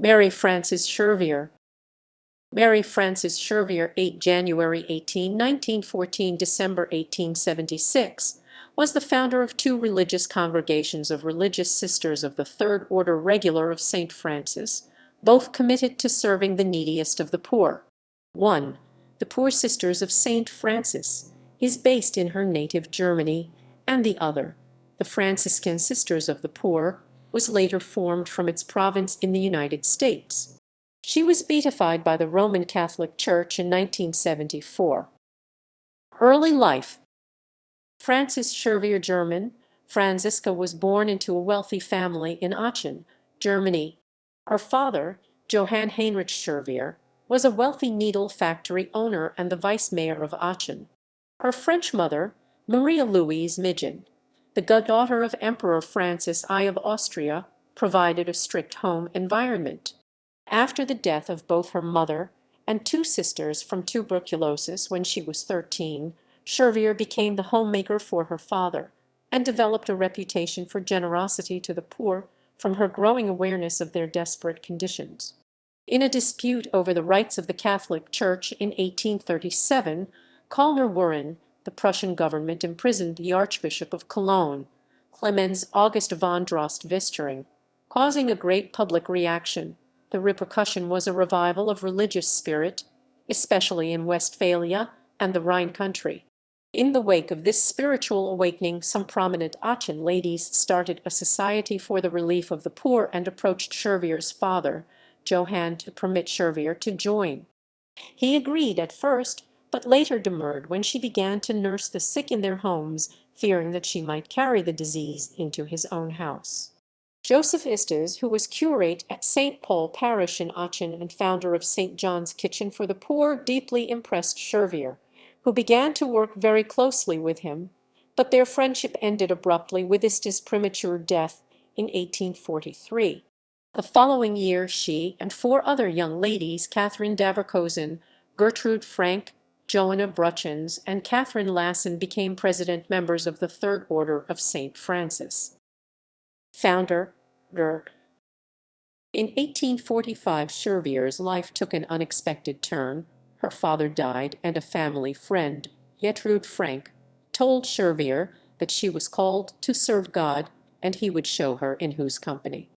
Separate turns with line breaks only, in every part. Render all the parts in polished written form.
Mary Frances Schervier. Mary Frances Schervier, 8 January 18, 1914 December 1876, was the founder of two religious congregations of Religious Sisters of the Third Order Regular of St. Francis, both committed to serving the neediest of the poor. 1. The Poor Sisters of St. Francis is based in her native Germany, and the other, the Franciscan Sisters of the Poor, was later formed from its province in the United States. She was beatified by the Roman Catholic Church in 1974. Early life. Frances Schervier, German. Franziska was born into a wealthy family in Aachen, Germany. Her father, Johann Heinrich Schervier, was a wealthy needle factory owner and the vice mayor of Aachen. Her French mother, Maria Louise Midgen, the goddaughter of Emperor Francis I of Austria, provided a strict home environment. After the death of both her mother and two sisters from tuberculosis when she was 13, Schervier became the homemaker for her father and developed a reputation for generosity to the poor from her growing awareness of their desperate conditions. In a dispute over the rights of the Catholic Church in 1837, Kölner-Wuren, the Prussian government imprisoned the Archbishop of Cologne, Clemens August von Droste-Vischering, causing a great public reaction. The repercussion was a revival of religious spirit, especially in Westphalia and the Rhine country. In the wake of this spiritual awakening, some prominent Aachen ladies started a society for the relief of the poor and approached Schervier's father, Johann, to permit Schervier to join. He agreed at first, but later demurred when she began to nurse the sick in their homes, fearing that she might carry the disease into his own house. Joseph Istes, who was curate at St. Paul Parish in Aachen and founder of St. John's Kitchen for the Poor, deeply impressed Schervier, who began to work very closely with him, but their friendship ended abruptly with Istes' premature death in 1843. The following year she and four other young ladies, Catherine Daverkosen, Gertrude Frank, Johanna Bruchens, and Catherine Lassen, became president members of the Third Order of St. Francis. Founder, In 1845, Schervier's life took an unexpected turn. Her father died, and a family friend, Gertrude Frank, told Schervier that she was called to serve God, and he would show her in whose company.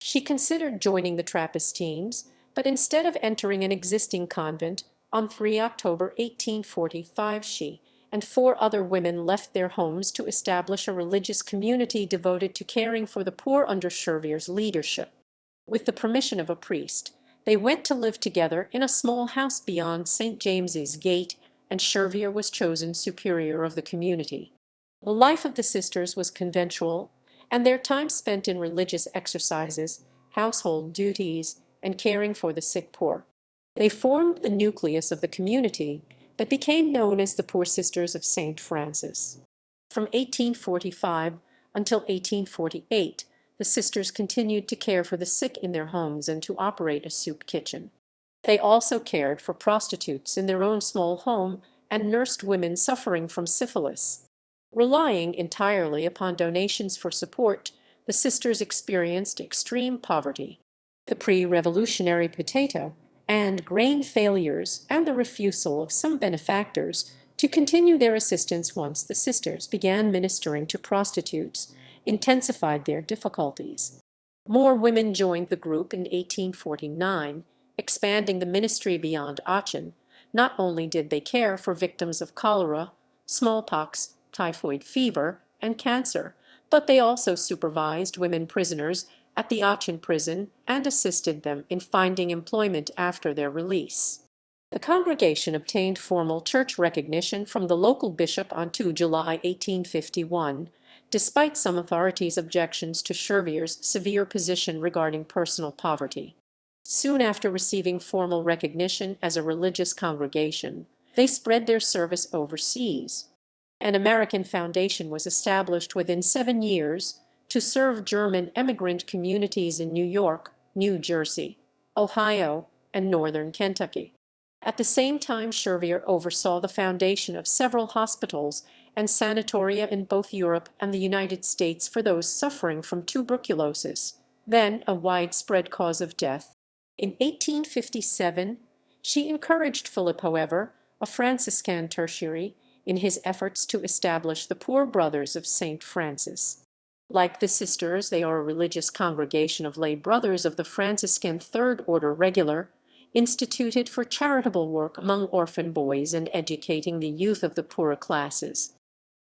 She considered joining the Trappistines, but instead of entering an existing convent, on 3 October 1845 she and four other women left their homes to establish a religious community devoted to caring for the poor under Schervier's leadership. With the permission of a priest, they went to live together in a small house beyond St. James's Gate, and Schervier was chosen superior of the community. The life of the sisters was conventual, and their time spent in religious exercises, household duties, and caring for the sick poor. They formed the nucleus of the community that became known as the Poor Sisters of St. Francis. From 1845 until 1848, the sisters continued to care for the sick in their homes and to operate a soup kitchen. They also cared for prostitutes in their own small home and nursed women suffering from syphilis. Relying entirely upon donations for support, the sisters experienced extreme poverty. The pre-revolutionary potato and grain failures and the refusal of some benefactors to continue their assistance once the sisters began ministering to prostitutes intensified their difficulties. More women joined the group in 1849, expanding the ministry beyond Aachen. Not only did they care for victims of cholera, smallpox, typhoid fever, and cancer, but they also supervised women prisoners at the Aachen prison and assisted them in finding employment after their release. The congregation obtained formal church recognition from the local bishop on 2 July 1851, despite some authorities' objections to Schervier's severe position regarding personal poverty. Soon after receiving formal recognition as a religious congregation, they spread their service overseas. An American foundation was established within 7 years to serve German immigrant communities in New York, New Jersey, Ohio, and northern Kentucky. At the same time, Schervier oversaw the foundation of several hospitals and sanatoria in both Europe and the United States for those suffering from tuberculosis, then a widespread cause of death. In 1857, she encouraged Philip, however, a Franciscan tertiary, in his efforts to establish the Poor Brothers of St. Francis. Like the Sisters, they are a religious congregation of lay brothers of the Franciscan Third Order Regular, instituted for charitable work among orphan boys and educating the youth of the poorer classes.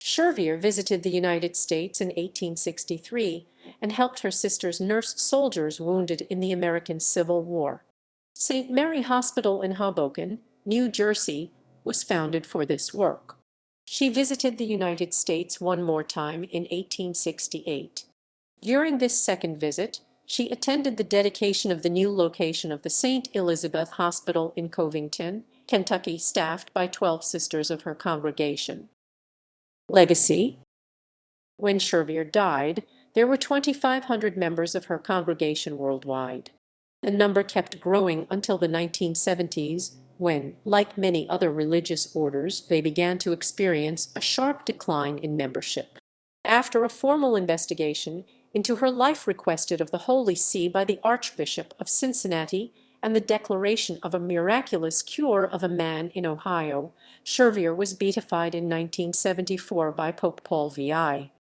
Schervier visited the United States in 1863 and helped her sisters nurse soldiers wounded in the American Civil War. St. Mary Hospital in Hoboken, New Jersey, was founded for this work. She visited the United States one more time in 1868. During this second visit, she attended the dedication of the new location of the St. Elizabeth Hospital in Covington, Kentucky, staffed by 12 sisters of her congregation. Legacy. When Schervier died, there were 2,500 members of her congregation worldwide. The number kept growing until the 1970s, when, like many other religious orders, they began to experience a sharp decline in membership. After a formal investigation into her life requested of the Holy See by the Archbishop of Cincinnati and the declaration of a miraculous cure of a man in Ohio, Schervier was beatified in 1974 by Pope Paul VI.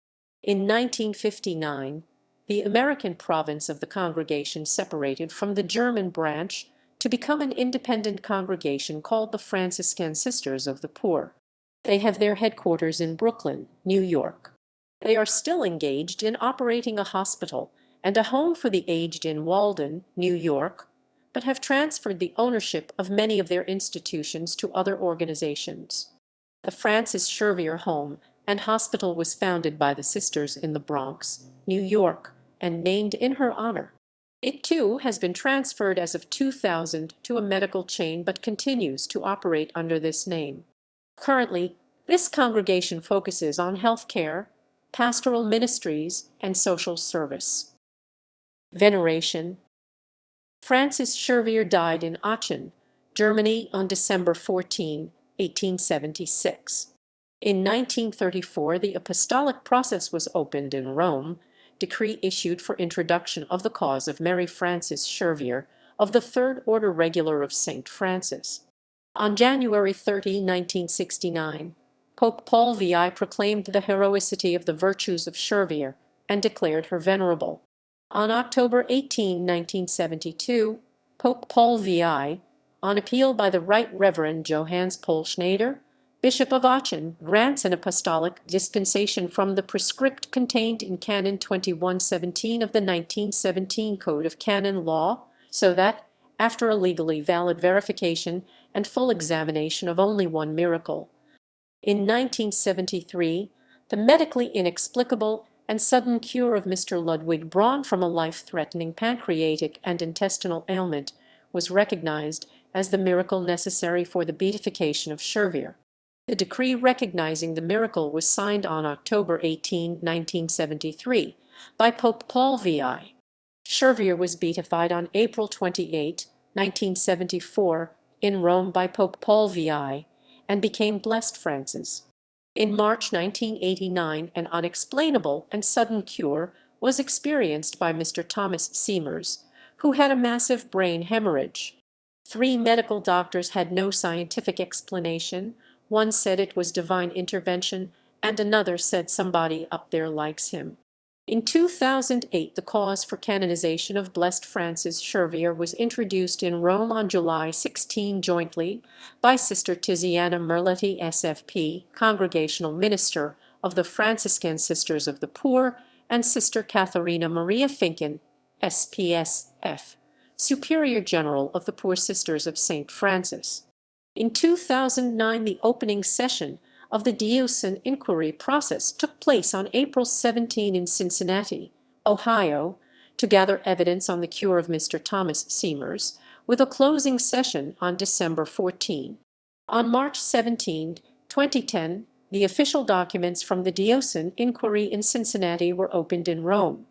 In 1959, the American province of the congregation separated from the German branch to become an independent congregation called the Franciscan Sisters of the Poor. They have their headquarters in Brooklyn, New York. They are still engaged in operating a hospital and a home for the aged in Walden, New York, but have transferred the ownership of many of their institutions to other organizations. The Frances Schervier Home and Hospital was founded by the Sisters in the Bronx, New York, and named in her honor. It too has been transferred as of 2000 to a medical chain but continues to operate under this name. Currently, this congregation focuses on health care, pastoral ministries, and social service. Veneration. Frances Schervier died in Aachen, Germany on December 14, 1876. In 1934, the apostolic process was opened in Rome, decree issued for introduction of the cause of Mary Frances Schervier of the Third Order Regular of St. Francis. On January 30, 1969, Pope Paul VI proclaimed the heroicity of the virtues of Schervier and declared her venerable. On October 18, 1972, Pope Paul VI, on appeal by the Right Reverend Johannes Paul Schneider, Bishop of Aachen, grants an apostolic dispensation from the prescript contained in Canon 2117 of the 1917 Code of Canon Law, so that, after a legally valid verification and full examination of only one miracle, in 1973, the medically inexplicable and sudden cure of Mr. Ludwig Braun from a life-threatening pancreatic and intestinal ailment was recognized as the miracle necessary for the beatification of Schervier. The decree recognizing the miracle was signed on October 18, 1973, by Pope Paul VI. Schervier was beatified on April 28, 1974, in Rome by Pope Paul VI, and became Blessed Frances. In March 1989, an unexplainable and sudden cure was experienced by Mr. Thomas Siemers, who had a massive brain hemorrhage. 3 medical doctors had no scientific explanation. One said it was divine intervention, and another said somebody up there likes him. In 2008, the cause for canonization of Blessed Frances Schervier was introduced in Rome on July 16 jointly by Sister Tiziana Merletti, SFP, Congregational Minister of the Franciscan Sisters of the Poor, and Sister Katharina Maria Finken, SPSF, Superior General of the Poor Sisters of St. Francis. In 2009, the opening session of the diocesan inquiry process took place on April 17 in Cincinnati, Ohio, to gather evidence on the cure of Mr. Thomas Siemers, with a closing session on December 14. On March 17, 2010, the official documents from the diocesan inquiry in Cincinnati were opened in Rome.